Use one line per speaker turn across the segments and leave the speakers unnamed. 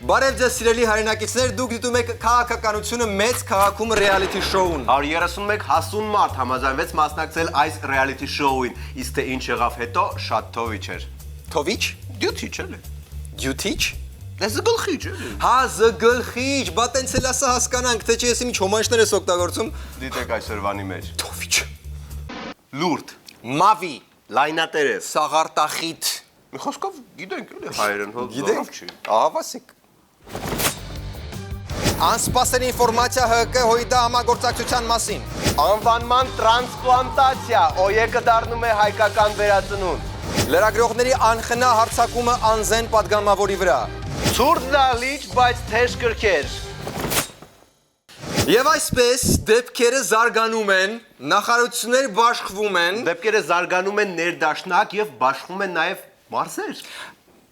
Բարև ձեզ սիրելի հայրենակիցներ, դուք դիտում եք քաղաքականությունը մեծ քաղաքում reality show-ն։
131 հասուն մարդ համաձայնվեց մասնակցել այս reality show-ին, իսկ թե ինչ եղավ հետո, շատ թովիչ էր։
Թովիչ։
Դյութիչ էլի։
Դյութիչ։
Զգլխիչ էլի։
Հա, զգլխիչ, բա տենց էլ ասա հասկանանք, թե չէ ես ինչ հոմանիշներ ես օգտագործում։
Դիտեք այսօրվանի մեջ։
Թովիչ։
Լուրդ,
Մավի,
լայնատերև։
սաղարտախիտ։
Մի խոսքով գիտենք էլի հայերեն, հո
Գիտենք։
չի։
Ահավասիկ։ Անսպասելի ինֆորմացիա ՀԿ հույդա համագործակցության մասին։
Անվանման տրանսպլանտացիա, ՕԵԿ-ը դառնում է հայկական վերածնունդ։
Լրագրողների անխնա հարձակումը անզեն պատգամավորի վրա։
Ցուրտ դալիճ, բայց թեժ կրքեր։
Եվ այսպես դեպքերը զարգանում են, նախարարություններ բաշխվում են։
Դեպքերը զարգանում են ներդաշնակ եւ բաշխում են նաեւ մարզեր։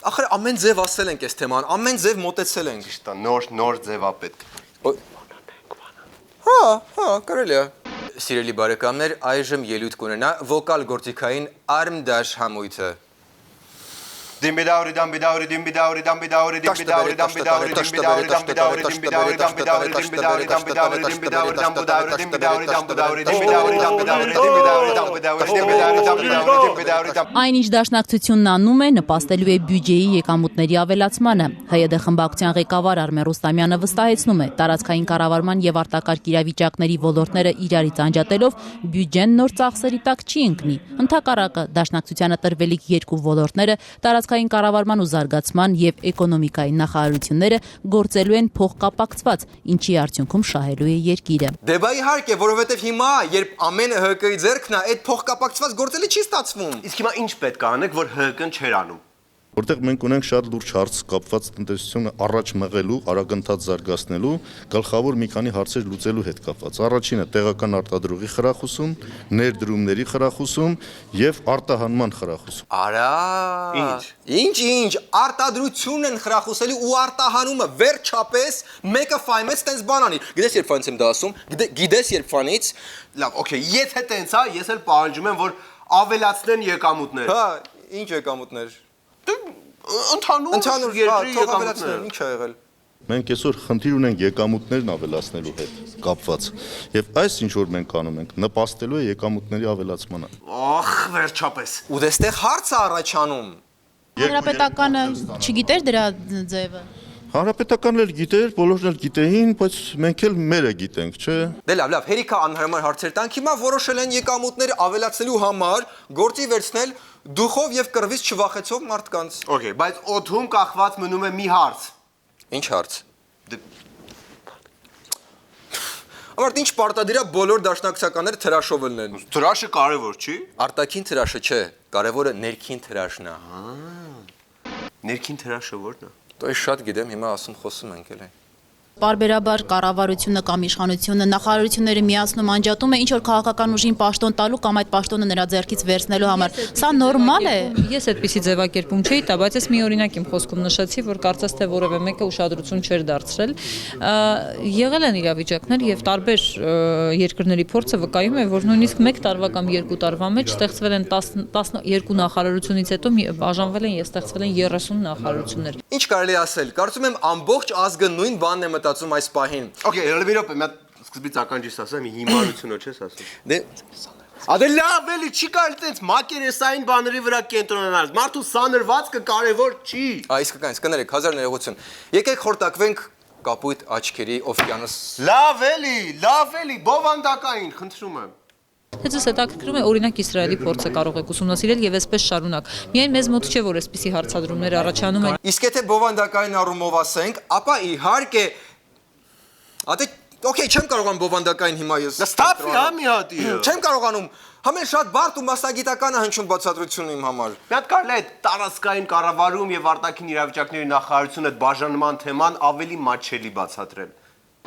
Ախր ամեն ձև ասել ենք այս թեման, ամեն ձև մոտեցել ենք։
Ճիշտ է, նոր ձևա պետք։
Հա, կարելի է։ Սիրելի բարեկամներ, այժմ ելույթ կունենա վոկալ գործիքային Արմդաշ համույթը։
Դիմբիդաուրի դամբիդաուրի դիմբիդաուրի դամբիդաուրի դիմբիդաուրի դամբիդաուրի դիմբիդաուրի դամբիդաուրի դիմբիդաուրի դամբիդաուրի դիմբիդաուրի դամբիդաուրի դիմբիդաուրի դամբիդաուրի դիմբիդաուրի դամբիդաուրի դամբիդաուրի
Այն ինչ դաշնակցությունն անում է, նպաստելու է բյուջեի եկամուտների ավելացմանը։ ՀՅԴ խմբակցության ղեկավար Արմեն Ռուստամյանը վստահեցնում է, տարածքային կառավարման եւ արտակարգ իրավիճակների ոլորտները իրարից անջատելով բյուջեն նոր ծախսերի տակ չի ընկնի։ Ընդհակառակը դաշնակցությանը տրվելիք երկու ոլորտները տարածքային կառավարման ու զարգացման եւ էկոնոմիկայի նախարարությունները գործելու են փոխկապակցված, ինչի արդյունքում շահելու է երկիրը։
Դե բա իհարկե, որովհետեւ հիմա, երբ ամենը ՀԿ-ի ձեռքն է, այդ փոխկապակցված գործելը չի ստացվում։
Իսկ հիմա ինչ պետք է անեք, որ ՀԿ-ն չեր անում։
Որտեղ մենք ունենք շատ լուրջ հարց կապված տնտեսությունը առաջ մղելու, արագընթաց զարգացնելու, գլխավոր մի քանի հարցեր լուծելու հետ կապված։ Առաջինը տեղական արտադրողի խրախուսում, ներդրումների խրախուսում եւ արտահանման խրախուսում։
Արա։ Ինչ, արտադրությունն են խրախուսելու ու արտահանումը վերջապես մեկը ֆայմեց տենց բան անի։ Գիտես երբ ֆանից եմ դա ասում։ Գիտես երբ ֆանից։
Լավ, օքեյ, եթե տենց է, ես էլ պահանջում եմ, որ ավելացնեն եկամուտները։
Հա, ինչ եկամուտներ։
Ընդհանուր երկրի եկամուտները։
Ինչ ա եղել։
Մենք այսօր խնդիր ունենք եկամուտներն ավելացնելու հետ կապված։ Եվ այս ինչ որ մենք անում ենք, նպաստելու է եկամուտների ավելացմանը։
Ախ, վերջապես։
Ու դեստեղ հարց է առաջանում։
Հանրապետականը չգիտեր դրա ձևը։
Հանրապետականն էլ գիտեր, բոլորն էլ գիտեին, բայց մենք էլ մերը գիտենք, չէ՞։
Դե լավ, հերիքա անհարմար հարցեր տանք, հիմա որոշել են եկամուտներ ավելացնելու համար գործի վերցնել դուխով եւ կռվից չվախեցող մարդկանց։
Okay, բայց օդում կախված մնում է մի հարց։
Ինչ հարց։ Ամառ ինչ պարտադիր է բոլոր դաշնակցականները թրաշով ելնեն։
Թրաշը կարևոր չի։
Արտաքին թրաշը չէ, կարևորը ներքին թրաշն է։
Ներքին թրաշը ո՞րն է։
Դու շատ գիտեմ, հիմա ասում խոսում ենք էլի։
Պարբերաբար կառավարությունը կամ իշխանությունը նախարարությունները միացնում անջատում է ինչ որ քաղաքական ուժին պաշտոն տալու կամ այդ պաշտոնը նրա ձեռքից վերցնելու համար։ Սա նորմալ է։
Ես այդպիսի ձևակերպում չէի տա, բայց ես մի օրինակ իմ խոսքում նշեցի, որ կարծես թե որևէ մեկը ուշադրություն չէր դարձրել։ Եղել են իրավիճակներ եւ տարբեր երկրների փորձը վկայում է, որ նույնիսկ 1 տարվա կամ 2 տարվա մեջ ստեղծվել են 12 նախարարությունից հետո բաժանվել են եւ ստեղծվել են 30 նախարարություններ։
Ինչ կարելի ասել, կարծում եմ ամբողջ ազգը նույն բանն է մտածում այս պահին։
Okay, ելևի րոպե, մի հատ սկզբից ականջիս ասեմ, հիմարությունը չես ասում։
Դե
Ադե լավ էլի, չի կարելի տենց մակերեսային բաների վրա կենտրոնանալ։ Մարդու սանրվածքը կարևոր չի։
Իսկական, կներեք, հազար ներողություն։ Եկեք խորտակվենք կապույտ աչքերի օվկիանոս։
Լավ էլի, բովանդակային, խնդրում եմ։
Թե ձեզ հետաքրքրում է օրինակ Իսրայելի փորձը կարող եք ուսումնասիրել եւ այսպես շարունակ։ Միայն մեզ մոտ չէ, որ այսպիսի հարցադրումներ առաջանում են։
Իսկ եթե բովանդակային առումով ասենք, ապա իհարկե Ադե օքեյ, չեմ կարողանում բովանդակային հիմա ես։
Ստափի հա մի հատի։
Չեմ կարողանում։ Համեն շատ բարդ ու մասնագիտական է հնչում բացատրությունը իմ համար։
Մի հատ կարելի է տարածքային կառավարում եւ արտաքին իրավիճակների նախարարությունը այդ բաժանման թեման ավելի մատչելի բացատրել։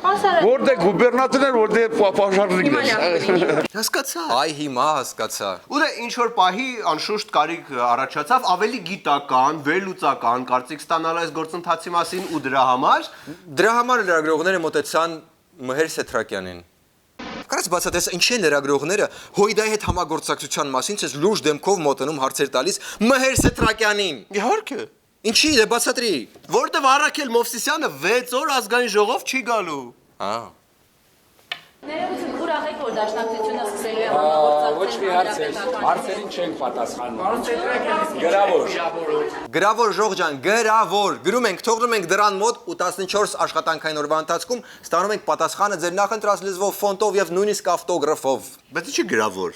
Որտե գուբերնատորն էր, որտե պաշարնիկն էր։
Հասկացա։
Այ հիմա հասկացա։
Ու դե ինչ որ պահի անշուշտ կարիք առաջացավ ավելի գիտական, վերլուծական կարծիք ստանալ այս գործընթացի մասին ու դրա համար
լրագրողները մոտեցան Մհեր Սեթրակյանին։ Կարաս բացատրես ինչի են լրագրողները Հույդայի հետ համագործակցության մասին ցես լուրջ դեմքով մոտենում հարցեր տալիս Մհեր Սեթրակյանին։
Իհարկե։
Ինչի՞ դե բացատրի։
Որտեվ Արաքել Մովսիսյանը 6 օր ազգային ժողով չի գալու։
Հա։
Ներողություն, ուրախ եք, որ դաշնակցությունը սկսելու է
Ոչ մի հարց է, հարցերին չենք պատասխանում։
Գրավոր Ժող ջան, գրավոր։ Գրում ենք, թողնում ենք դրան մոտ ու 14 աշխատանքային օրվա ընթացքում ստանում ենք պատասխանը ձեր նախընտրած լեզվով, ֆոնտով եւ նույնիսկ ավտոգրաֆով։
Բայց ինչի գրավոր։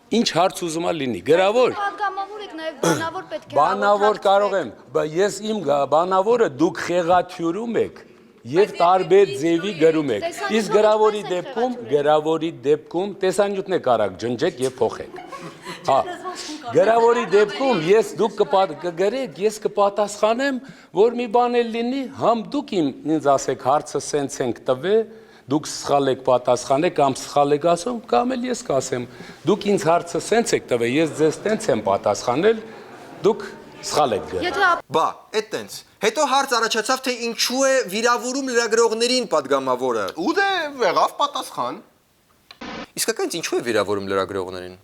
Ինչ հարց ուզում ա լինի, գրավոր։
Պատգամավոր եք, նաև բանավոր պետք է։
Բանավոր կարող եմ, ես իմ բանավորը դուք խեղաթյուրում եք եւ տարբեր ձևի գրում եք։ Իսկ գրավորի դեպքում տեսանյութն եք արագ ջնջեք եւ փոխեք։ Հա։ Գրավորի դեպքում դուք կգրեք, ես կպատասխանեմ, որ մի բան էլ լինի, համ դուք ինձ ասեք հարցը սենց ենք տվել, դուք սխալ եք պատասխանեք կամ սխալ եք ասում, կամ էլ ես կասեմ, դուք ինձ հարցը սենց եք տվել, ես ձեզ տենց եմ պատասխանել, դուք սխալ եք գրել։
Բա, այդ տենց։ Հետո հարց առաջացավ, թե ինչու է վիրավորում լրագրողներին падգամավորը։
Ու դե եղավ պատասխան։
Իսկականից ինչու է վիրավորում լրագրողներին։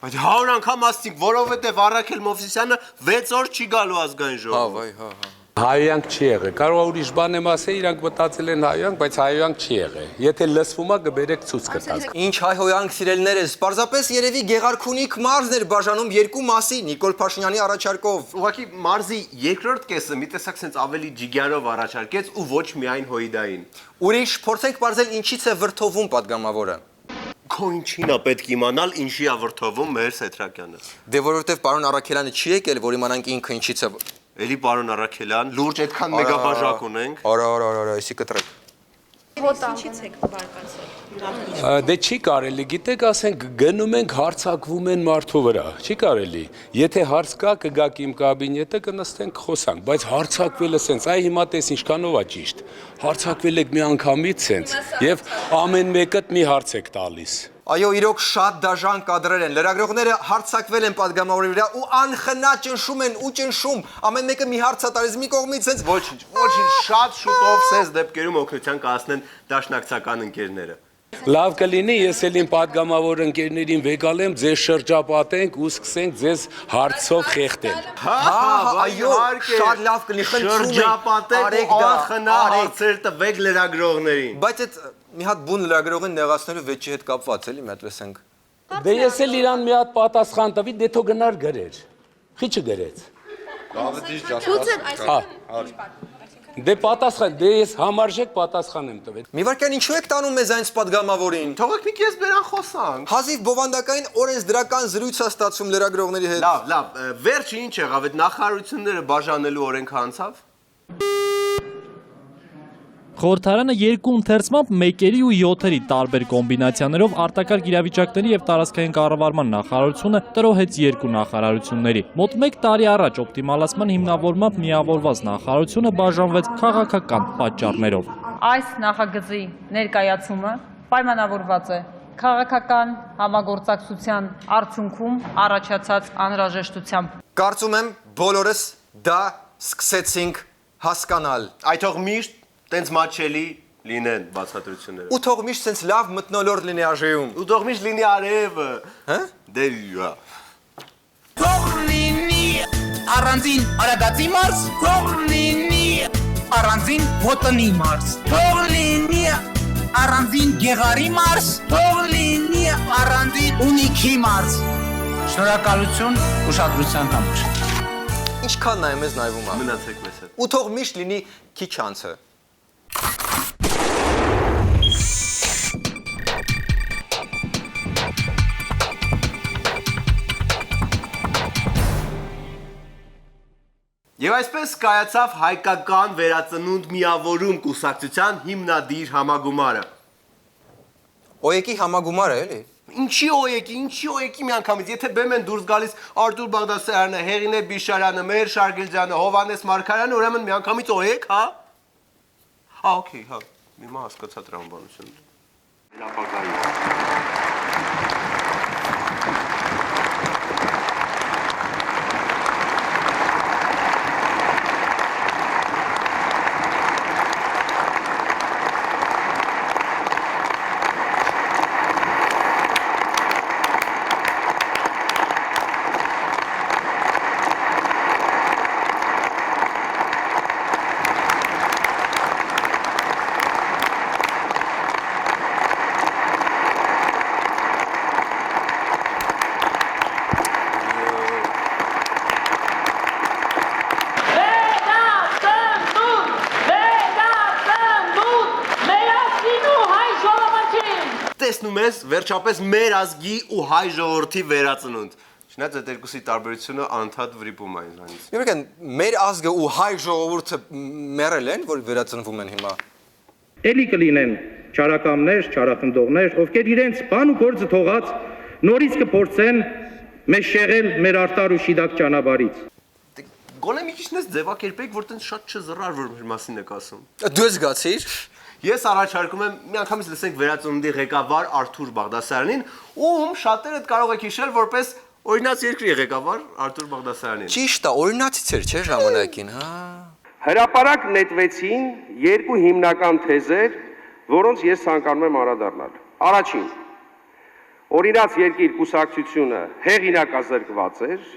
Բայց 100 անգամ ասցիք, որովհետև Արաքել Մովսիսյանը 6 օր չի գալու ազգային
Հա,
ժողով։
վայ, հա։
Հայոյանք չի եղել, կարող է ուրիշ բան եմ ասել, իրանք մտածել են հայոյանք, բայց հայոյանք չի եղել։ Եթե լսվում է, կբերեք ցույց կտաք։
Ինչ հայհոյանք սիրելիներս, պարզապես երևի Գեղարքունիք մարզն էր բաժանում երկու մասի Նիկոլ Փաշինյանի առաջարկով։
Ուղղակի մարզի երկրորդ կեսը մի տեսակ sense ավելի ջիգյարով առաջարկեց ու ոչ միայն հոյդային։
Ուրիշ փորձենք բարձել ինչից է վրթովում падգամավորը։
Քո ինչին է պետք իմանալ, ինչի է վրթովում մեր Սեթրակյանը։
Դե որովհետև պարոն Արաքելյանը չի եկել, որ իմանանք ինքը ինչից է։
Էլի պարոն Արաքելյան, լուրջ այդքան մեգաբաժակ ունենք։
Արա, էսի կտրեք։
Ինչից եք բարկացել։
Դե չի կարելի, գիտեք, ասենք գնում ենք հարցակվում են մարդու վրա, չի կարելի։ Եթե հարց կա, կգաք իմ կաբինետը, կնստենք խոսանք, բայց հարցակվելը սենց, այ հիմա տես ինչքանով է ճիշտ։ Հարցակվել եք մի անգամից սենց եւ ամեն մեկդ մի հարց եք տալիս։
Այո, իրոք շատ դաժան կադրեր են։ Լրագրողները հարցակվել են падգամավորի վրա ու անխնա ճնշում են ու ճնշում։ Ամեն մեկը մի հարց է տալիս մի կողմից sense
Ոչինչ, շատ շուտով sense դեպքերում օգնության կհասնեն դաշնակցական ընկերները։
Լավ կլինի, ես էլ իմ падգամավոր ընկերներին վեկալեմ, ձեզ շրջապատենք ու սկսենք ձեզ հարցով խեղդել։
այո, շատ լավ կլինի, խնդրում եմ,
շրջապատեք ու անխնա հարցեր տվեք լրագրողներին։
Բայց այդ մի հատ բուն լրագրողին նեղացնելու վեճի հետ կապված էլի, մի հատ լսենք։
Դե ես էլ իրան մի հատ պատասխան տվի, դե թող գնար գրեր։ Խիչը գրեց։ Դե պատասխան, դե ես համարժեք պատասխան եմ տվել։
Մի վարքյան ինչու եք տանում մեզ այնց падգամավորին։
Թողեք մի քիչ բերան խոսանք։
Հազիվ բովանդակային օրենսդրական զրույց է ստացվում լրագրողների հետ։
Լավ, վերջը ինչ եղավ, այդ նախարարությունները բաժանելու օրենքը անցավ։
Խորհրդարանը երկու ընթերցմամբ 1-երի ու 7-երի տարբեր կոմբինացիաներով արտակարգ իրավիճակների եւ տարածքային կառավարման նախարարությունը տրոհեց երկու նախարարությունների։ Մոտ 1 տարի առաջ օպտիմալացման հիմնավորմամբ միավորված նախարարությունը բաժանվեց քաղաքական պատճառներով։
Այս նախագծի ներկայացումը պայմանավորված է քաղաքական համագործակցության արդյունքում առաջացած անհրաժեշտությամբ։
Կարծում եմ բոլորս դա սկսեցինք հասկանալ։
Այդ թող միշտ տենց մաչելի լինեն բացատրությունները։
Ու թող միշտ sense լավ մթնոլորտ լինի ԱԺ-ում։
Ու թող միշտ լինի արևը։
Հա?
Դե յա։
Թող լինի առանձին արագածի մարզ, թող լինի առանձին ոտնի մարզ, թող լինի առանձին գեղարի մարզ, թող լինի առանձին ունիքի մարզ։ Շնորհակալություն ուշադրության համար։
Ինչքան նայում ես նայվում է։
Մնացեք մեզ հետ։
Ու թող միշտ լինի քիչ անցը։
Եվ այսպես կայացավ հայկական վերածնունդ միավորում կուսակցության հիմնադիր համագումարը։
Օյեկի համագումարը էլի։
Ինչի օյեկի միանգամից, եթե բեմ են դուրս գալիս Արտուր Բաղդասարյանը, Հեղինե Բիշարյանը, Մեհեր Շարգիլյանը, Հովհաննես Մարգարյանը, ուրեմն միանգամից օյեք, հա։ Հա, օքեյ, հա։ Հիմա հասկացա տրամաբանությունը։ մտնում ես վերջապես մեր ազգի ու հայ ժողովրդի վերածնունդ։ Չնայած այդ երկուսի տարբերությունը անդադ վրիպում է ինձանից։
Ուրեմն մեր ազգը ու հայ ժողովուրդը մեռել են, որ վերածնվում են հիմա։
Էլի կլինեն չարակամներ, չարախնդողներ, ովքեր իրենց բան ու գործը թողած նորից կփորձեն մեզ շեղել մեր արտար ու շիդակ ճանապարհից։
Գոնե մի քիչ նես ձևակերպեք, որ տենց շատ չզռար որ մեր մասին եք ասում։
Դու ես գացիր։
Ես առաջարկում եմ միանգամից լսենք վերածնունդի ղեկավար Արթուր Բաղդասարյանին, ում շատերը կարող եք հիշել որպես օրինաց երկրի ղեկավար Արթուր Բաղդասարյանին։
Ճիշտ է, օրինացից էր, չէ՞ ժամանակին, հա։
Հրապարակ նետվեցին երկու հիմնական թեզեր, որոնց ես ցանկանում եմ անդրադառնալ։ Առաջին, օրինաց երկիր կուսակցությունը հեղինակազրկված էր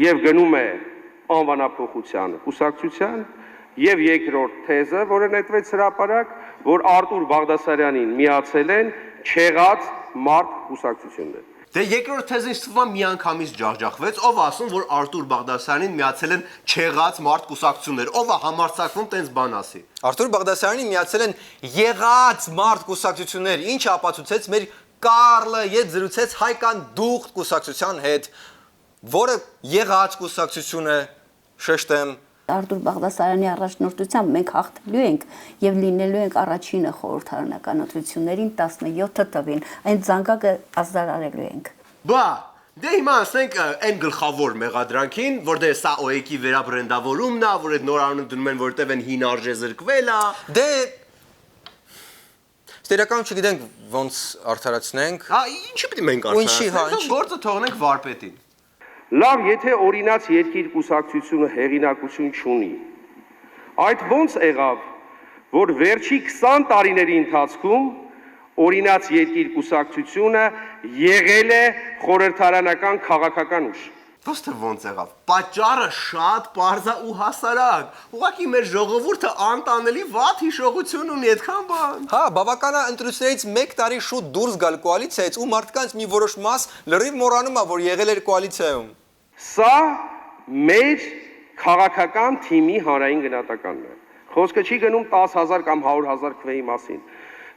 եւ գնում է անվանափոխության կուսակցության, եւ երկրորդ թեզը, որը նետվեց հրապարակ, որ Արթուր Բաղդասարյանին միացել են չեղած մարդ կուսակցություններ։
Դե երկրորդ թեզը ինձ թվում է միանգամից ջախջախվեց, ով ասում, որ Արթուր Բաղդասարյանին միացել են չեղած մարդ կուսակցություններ, ով է համարձակվում տենց բան ասի։
Արթուր Բաղդասարյանին միացել են եղած մարդ կուսակցություններ, ինչը ապացուցեց մեր Կարլը ետ զրուցեց հայկան դուխտ կուսակցության հետ, որը եղած կուսակցություն է, շեշտեմ։
Արթուր Բաղդասարյանի առաջնորդությամբ մենք հաղթելու ենք եւ լինելու ենք առաջինը խորհրդարանական ընտրություններին 17 թվին, այն զանգակը ազդարարելու ենք։
Բա, դե հիմա ասենք այն գլխավոր մեղադրանքին, որ դե սա OEK-ի վերաբրենդավորումն է, որ այդ նոր անունը դնում են, որտեվ են հին արժե զրկվել է։
Դե Ստերական չգիտենք ոնց արդարացնենք։
Հա, ինչի՞ պիտի մենք արդարացնենք։ Գործը թողնենք վարպետին։
Լավ, եթե օրինաց երկիր կուսակցությունը հեղինակություն չունի, այդ ոնց եղավ, որ վերջի 20 տարիների ընթացքում օրինաց երկիր կուսակցությունը եղել է խորհրդարանական քաղաքական ուժ։
Ոնց թե ոնց եղավ։ Պատճառը շատ պարզ է ու հասարակ։ Ուղղակի մեր ժողովուրդը անտանելի վատ հիշողություն ունի այդքան բան։
Հա, բավական է ընտրություններից 1 տարի շուտ դուրս գալ կոալիցիայից ու մարդկանց մի որոշ մաս լրիվ մոռանում է, որ եղել էր կոալիցիայում։
Սա մեր քաղաքական թիմի հանրային գնահատականն է։ Խոսքը չի գնում 10,000 կամ 100,000 քվեի մասին։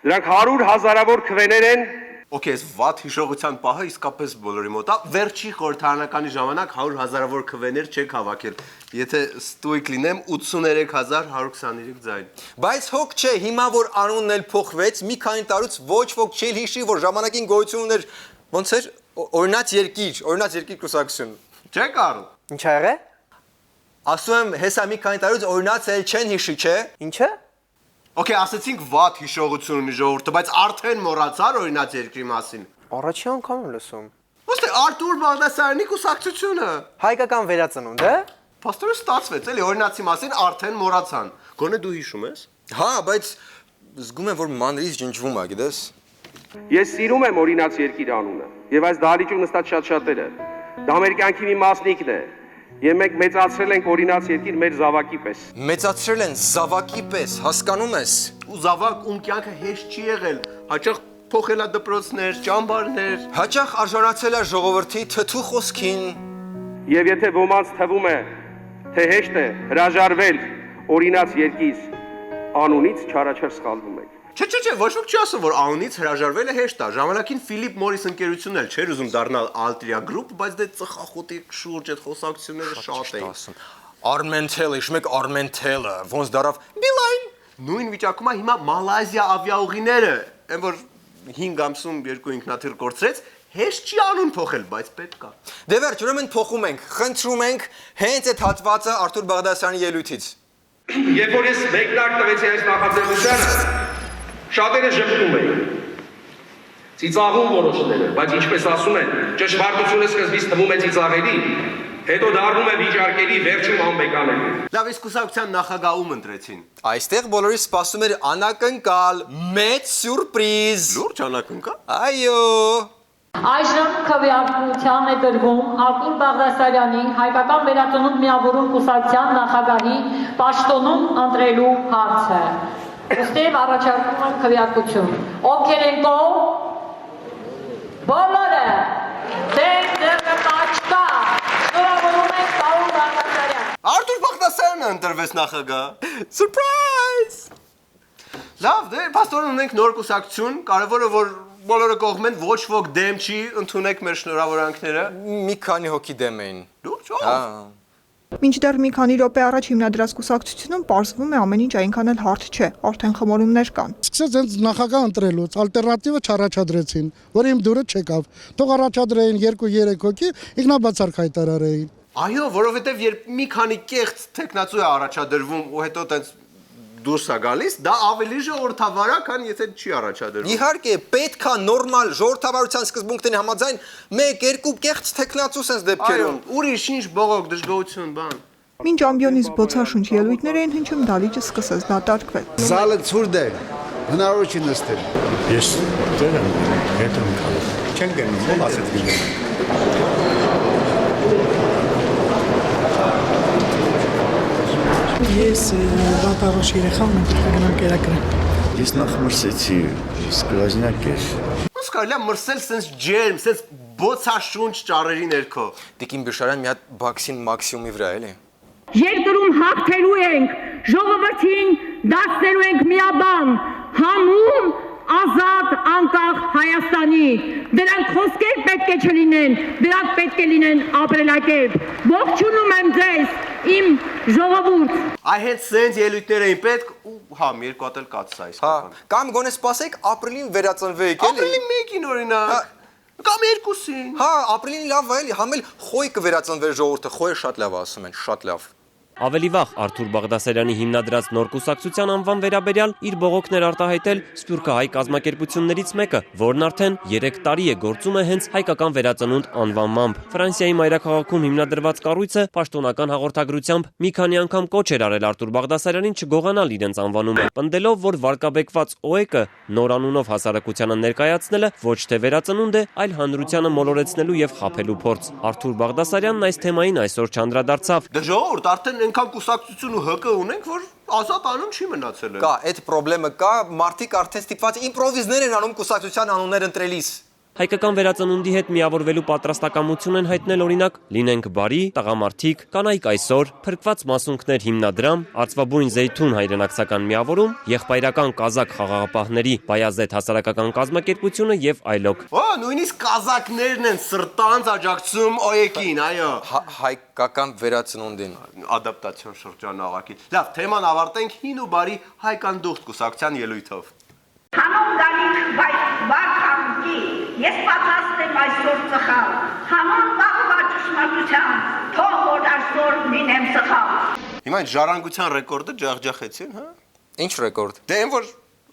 Դրանք 100,000-ավոր քվեներ են։
Okay, այս վատ հիշողության պահը իսկապես բոլորի մոտ է։ Վերջի խորհրդարանականի ժամանակ 100,000-ավոր քվեներ չեք հավաքել։ Եթե ստույկ լինեմ 83123 ձայն։
Բայց հոգ չէ, հիմա որ անունն էլ փոխվեց, մի քանի տարուց ոչ ոք չի հիշի, որ ժամանակին գոյություն ուներ ոնց էր օրինաց երկիր կուսակցություն։
Չէ՞ Կարլ։
Ինչ ա եղել։ Ասում եմ, հեսա մի քանի տարուց օրինաց էլ չեն հիշի, չէ։ Ինչը։
Okay, ասեցինք վատ հիշողություն ունի ժողովուրդը, բայց արդեն մոռացար օրինաց երկրի մասին։
Առաջի անգամ եմ լսում։
Ոստ է Արթուր Բաղդասարյանի կուսակցությունը։
Հայկական վերածնունդ, է։
Պաստորը ստացվեց, էլի օրինացի մասին արդեն մոռացան։ Գոնե դու հիշում ես։
Հա, բայց զգում եմ, որ մանրից ջնջվում է, գիտես։
Ես սիրում եմ օրինաց երկիր անունը, եւ այս դահլիճում նստած շատ-շատերը։ Դա մեր կյանքի մի մասնիկն է։ Եվ մենք մեծացրել ենք օրինաց երկիր մեր զավակի պես։
Մեծացրել են զավակի պես, հասկանում ես։
Ու զավակ ում կյանքը հեշտ չի եղել, հաճախ փոխել է դպրոցներ, ճամբարներ,
հաճախ արժանացել է ժողովրդի թթու խոսքին։
Եվ եթե ոմանց թվում է, թե հեշտ է հրաժարվել օրինաց երկիր անունից, չարաչար սխալվում եք։
Չէ, ոչ ոք չի ասում, որ անունից հրաժարվելը հեշտ է։ Ժամանակին Ֆիլիպ Մորիս ընկերությունն էլ չէր ուզում դառնալ Altria Group, բայց դե ծխախոտի շուրջ այդ խոսակցությունները շատ էին։
Armentel, իշ մեկ Armentel-ը, ոնց դարավ Beeline։
Նույն վիճակում է հիմա Մալազիա ավիաուղիները, այն որ 5 ամսում 2 ինքնաթիռ կորցրեց, հեշտ չի անուն փոխել, բայց պետք է։
Դե վերջ, ուրեմն փոխում ենք, խնդրում ենք հենց այդ հատվածը Արթուր Բաղդասարյանի ելույթից։
Երբ որ ես մեկնարկ տվեցի այս նախաձեռնությանը, շատերը ժպտում էին, ծիծաղում որոշները, բայց ինչպես ասում են, ճշմարտությունը սկզբից թվում է ծիծաղելի, հետո դառնում է վիճարկելի, վերջում անբեկանելի։
Լավ, իսկ կուսակցության նախագահում ընտրեցին։
Այստեղ բոլորի սպասում էր անակնկալ, մեծ սյուրպրիզ։
Լուրջ անակնկալ։
Այո։
Այժմ քվեարկության է տրվում Արթուր Բաղդասարյանի հայկական վերածնունդ միավորում կուսակցության նախագահի պաշտոնում ընտրելու հարցը։ Ուստի առաջարկում եմ քվեարկություն։ Ովքեր են կողմ։ Բոլորը։ Ձեր պաչկա։ Շնորհավորում ենք պարոն Բաղդասարյան։
Արթուր Բաղդասարյանը ընտրվեց նախագահ։ Surprise։ Լավ, դե, պաստորեն ունենք նոր կուսակցություն, կարևորը որ բոլորը կողմ են, ոչ ոք դեմ չի, ընդունեք մեր շնորհավորանքները։
Մի քանի հոգի դեմ էին։
Լուրջ,
Մինչդեռ մի քանի րոպե առաջ հիմնադրած կուսակցությունում պարզվում է ամեն ինչ այնքան էլ հարթ չէ, արդեն խմորումներ կան։
Սկսեց հենց նախագահ ընտրելուց, ալտերնատիվը չառաջադրեցին, որ իմ դուրը չեկավ։ Թող առաջադրեին 2-3 հոգի, ինքնաբացարք հայտարարեին։
Այո, որովհետև երբ մի քանի կեղծ տեխնացու է առաջադրվում ու հետո տենց դուրս է գալիս, դա ավելի ժողովրդավար է, քան եթե չի առաջադրվում։
Իհարկե, պետքա նորմալ ժողովրդավարության սկզբունքներին համաձայն 1-2 կեղծ տեխնացու sense դեպքերում։
Ուրիշ ինչ բողոք դժգոհություն բան։
Մինչ ամբիոնից բոցաշունչ ելույթներ էին հնչում, դալիճը սկսեց դատարկվել։
Զալը ցուրտ է, հնարավոր չի նստել։
Ես դեռ եմ, հետ եմ կանում։
Չեն գնում, ով ասեց գնում։
Ես վատառոշ երեխան եմ գնամ կերակրեմ։
Ես նախ մրսեցի, սկրազնակ էր։
Ոնց կարելի է մրսել sense ջերմ, sense բոցաշունչ ճառերի ներքո։
Տիկին Բիշարյան մի հատ բաքսին մաքսիմումի վրա էլի։
Երկրում հաղթելու ենք, ժողովրդին դարձնելու ենք միաբան, համուն, ազատ, անկախ Հայաստանի։ Դրանք խոսքեր պետք է չլինեն, դրանք պետք է լինեն ապրելակերպ։ Ողջունում եմ ձեզ, իմ ժողովուրդ։
Այ հենց sense ելույթներ էին պետք ու համ երկու հատ էլ կացա իսկական։
Կամ գոնե սպասեք ապրիլին վերածնվեք էլի։
Ապրիլի 1-ին օրինակ։ Կամ 2-ին։
Հա, ապրիլին լավ է էլի, համ էլ խոյ կվերածնվեր ժողովուրդը, խոյը շատ լավ ասում են, շատ լավ։
Ավելի վաղ Արթուր Բաղդասարյանի հիմնադրած նոր կուսակցության անվան վերաբերյալ իր բողոքներ արտահայտել սփյուռքահայ կազմակերպություններից մեկը, որն արդեն 3 տարի է գործում է հենց հայկական վերածնունդ անվանմամբ։ Ֆրանսիայի մայրաքաղաքում հիմնադրված կառույցը պաշտոնական հաղորդագրությամբ մի քանի անգամ կոչ էր արել Արթուր Բաղդասարյանին չգողանալ իրենց անվանումը, պնդելով, որ վարկաբեկված ՕԵԿ-ը նոր անունով հասարակությանը ներկայացնելը ոչ թե վերածնունդ է, այլ հանրությանը մոլորեցնելու եւ խաբելու փորձ։ Արթուր Բաղդասարյանն այս թեմային այսօր չանդրադարձավ։
Դե ժողովուրդ, արդեն այնքան կուսակցություն ու ՀԿ ունենք, որ ազատ անուն չի մնացել։
Կա, այդ խնդրեմը կա, մարդիկ արդեն ստիպված իմպրովիզներ են անում կուսակցության անուններ ընտրելիս։
Հայկական վերածնունդի հետ միավորվելու պատրաստակամություն են հայտնել օրինակ Լինենք բարի, տղամարդիկ, կանայք այսօր, Փրկված մասունքներ հիմնադրամ, Արծվաբույն Զեյթուն հայրենակցական միավորում, Եղբայրական կազակ խաղաղապահների Բայազեդ հասարակական կազմակերպությունը եւ այլոք։
Օ, նույնիսկ կազակներն են սրտանց աջակցում ՕԵԿ-ին, այո։
Հայկական վերածնունդին։
Ադապտացիոն շրջանաղակի։ Լավ, թեման ավարտենք հին ու բարի հայկան դուխտ կուսակցության ելույթով։
Հանուն գալիք վարքամքի, ես պատրաստ եմ այսօր ծխալ, հանուն վաղվա ճշմարտության, թող որ այսօր լինեմ սխալ։
Հիմա այդ ժառանգության ռեկորդը ջախջախեցին, հա։
Ինչ ռեկորդ։
Դե այն որ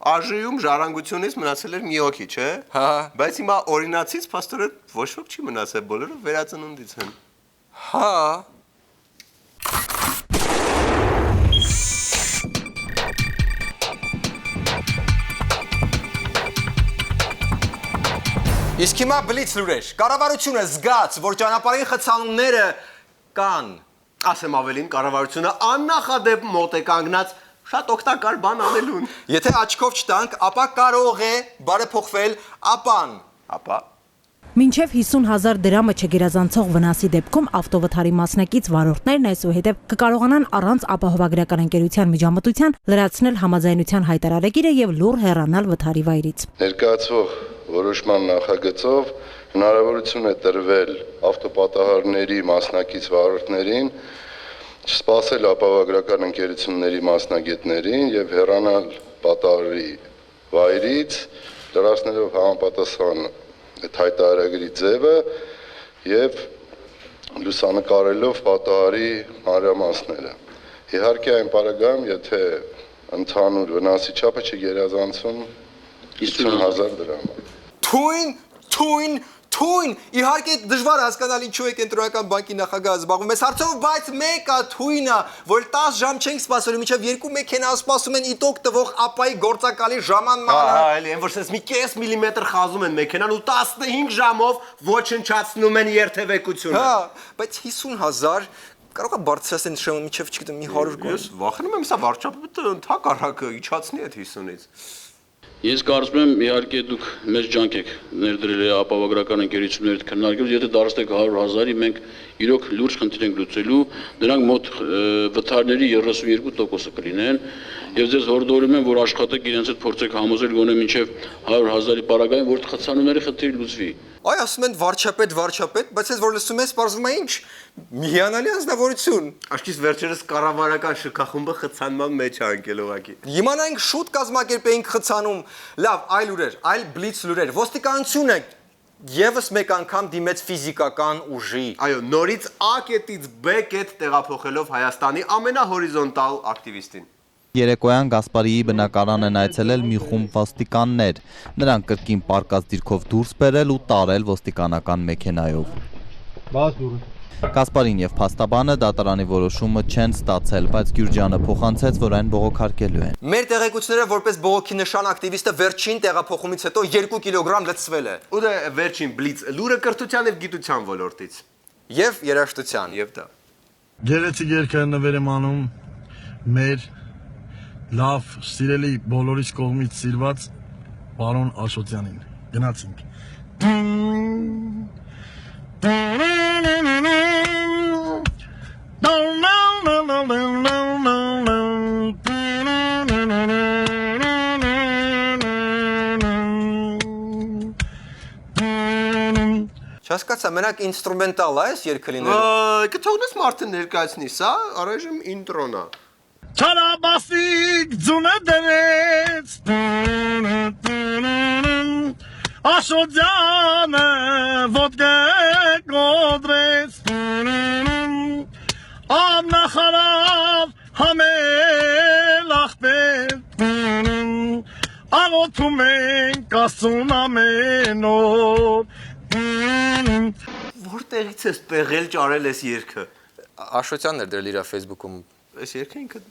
ԱԺ-ում ժառանգությունից մնացել էր մի հոգի, չէ։
Հա։
Բայց հիմա օրինացից փաստորեն ոչ ոք չի մնացել, բոլորը վերածնունդից են։
Հա։ Իսկ հիմա բլից լուրեր։ Կառավարությունը զգաց, որ ճանապարհային խցանումները կան։
Ասեմ ավելին, կառավարությունը աննախադեպ մոտ է կանգնած շատ օգտակար բան անելուն։
Եթե աչքով չտանք, ապա կարող է բարեփոխվել ապան։
Ապա
Մինչև 50,000 դրամը չգերազանցող վնասի դեպքում ավտովթարի մասնակից վարորդներն այսուհետ կկարողանան առանց ապահովագրական ընկերության միջամտության լրացնել համաձայնության հայտարարագիրը եւ լուռ հեռանալ վթարի վայրից։
Ներկայացվող որոշման նախագծով հնարավորություն է տրվել ավտոպատահարների մասնակից վարորդներին չսպասել ապահովագրական ընկերությունների մասնագետներին եւ հեռանալ պատահարի վայրից, լրացնելով համապատասխան այդ հայտարարագրի ձևը եւ լուսանկարելով պատահարի մանրամասները։ Իհարկե այն պարագայում, եթե ընդհանուր վնասի չափը չգերազանցում 50,000 դրամ։
Թույն, իհարկե դժվար հասկանալ ինչու է կենտրոնական բանկի նախագահը զբաղվում այս հարցով, բայց մեկը թույնը, որ 10 ժամ չենք սպասելու, մինչև 2 մեքենա սպասում են իտոկ տվող ապայի գործակալի ժամանմանը։
Հա, էլի, այն որ sense մի կես միլիմետր խազում են մեքենան ու 15 ժամով ոչնչացնում են երթևեկությունը։
Հա, բայց 50,000 կարող է բարձրացնել նշումը մինչև չգիտեմ մի 100 կոն։
Ես վախենում եմ սա վարչապետը ընդհակառակը իջացնի այդ 50-ից։
Ես կարծում եմ իհարկե դուք մեծ ջանք եք ներդրել ապահովագրական ընկերությունների հետ քննարկել, եթե դարձեք 100,000-ի մենք իրոք լուրջ խնդիր ենք լուծելու, դրանք մոտ վթարների 32%-ը կլինեն, եւ ձեզ հորդորում եմ, որ աշխատեք իրենց հետ փորձեք համոզել գոնե մինչեւ 100,000-ի պարագային, որ խցանումների խնդիրը լուծվի։
Այ ասում են վարչապետ, բայց ես որ լսում ես, պարզվում է ինչ, միանալի անձնավորություն։
Աշկիս վերջերս կառավարական շքախումբը խցանման մեջ է անկել ուղղակի։
Իմանայինք շուտ կազմակերպեինք խցանում, լավ, այլ լուրեր, այլ բլից լուրեր, ոստիկանությունը եւս մեկ անգամ դիմեց ֆիզիկական ուժի։
Այո, նորից A կետից B կետ տեղափոխելով Հայաստանի ամենահորիզոնտալ ակտիվիստին։
Երեկոյան Գասպարիի բնակարան են այցելել մի խումբ ոստիկաններ։ Նրանք կրկին պարկած դիրքով դուրս բերել ու տարել ոստիկանական մեքենայով։
Բաց դուրս։
Գասպարին եւ փաստաբանը դատարանի որոշումը չեն ստացել, բայց Գյուրջյանը փոխանցեց, որ այն բողոքարկելու են։
Մեր տեղեկությունները որպես բողոքի նշան ակտիվիստը վերջին տեղափոխումից հետո 2 կիլոգրամ լցվել է։
Ու դա վերջին բլից լուրը կրթության եւ գիտության ոլորտից։
Եվ երաժշտության։
Եվ դա։
Գեղեցիկ երգը նվեր եմ անում մեր լավ սիրելի բոլորիս կողմից սիրված պարոն Աշոտյանին։ Գնացինք։
Չհասկացա, մենակ ինստրումենտալ է այս երգը լինելու։
Կթողնես մարդը ներկայացնի, սա առայժմ ինտրոն է։
Չարաբասիկ ձունը դրեց Աշոտյանը ոտկե կոդրեց Աննախարավ համել աղբեր Աղոթում ենք ասուն ամենոր
Որտեղից ես պեղել ճարել ես երգը։
Աշոտյանն էր դրել իր Facebook-ում։
Այս երգը ինքը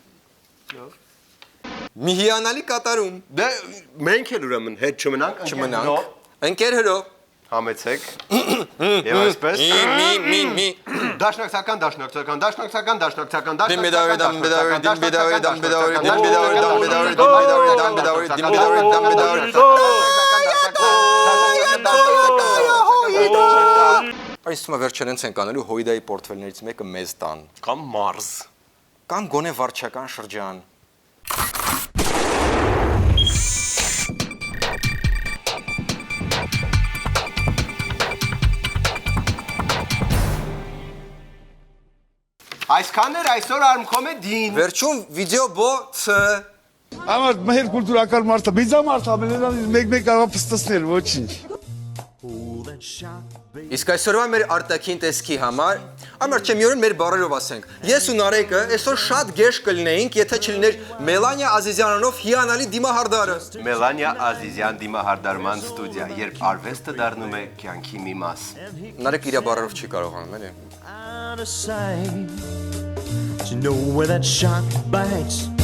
Մի հիանալի կատարում։
Դե մենք էլ ուրեմն հետ չմնանք։
Ընկեր հրո։
Համեցեք։ Եվ այսպես։
Մի Այս թվում է վերջերենց ենք անելու հոյդայի պորտվելներից մեկը մեզ տան։
Կամ մարզ։
Կամ գոնե վարչական շրջան։
Այսքանն էր այսօր արմքոմեդին։
Վերջում վիդեո բո-ց։
Ամար մեր կուլտուրական մարդը, միզամարդ ամենան մեկ կարող պստսներ, ոչինչ։
Իսկ այսօրվա մեր արտաքին տեսքի համար, ամար չեմ յորին մեր բարերով ասենք, ես ու Նարեկը այսօր շատ գեշ կլինեինք, եթե չլիներ Մելանիա Ազիզյանով հիանալի դիմահարդարը։
Մելանիա Ազիզյան դիմահարդարման ստուդիա, երբ արվեստը դառնում է կյանքի մի մաս։
Նարեկը իր բարերով չի կարողանում, էլի։
To know where that shark bites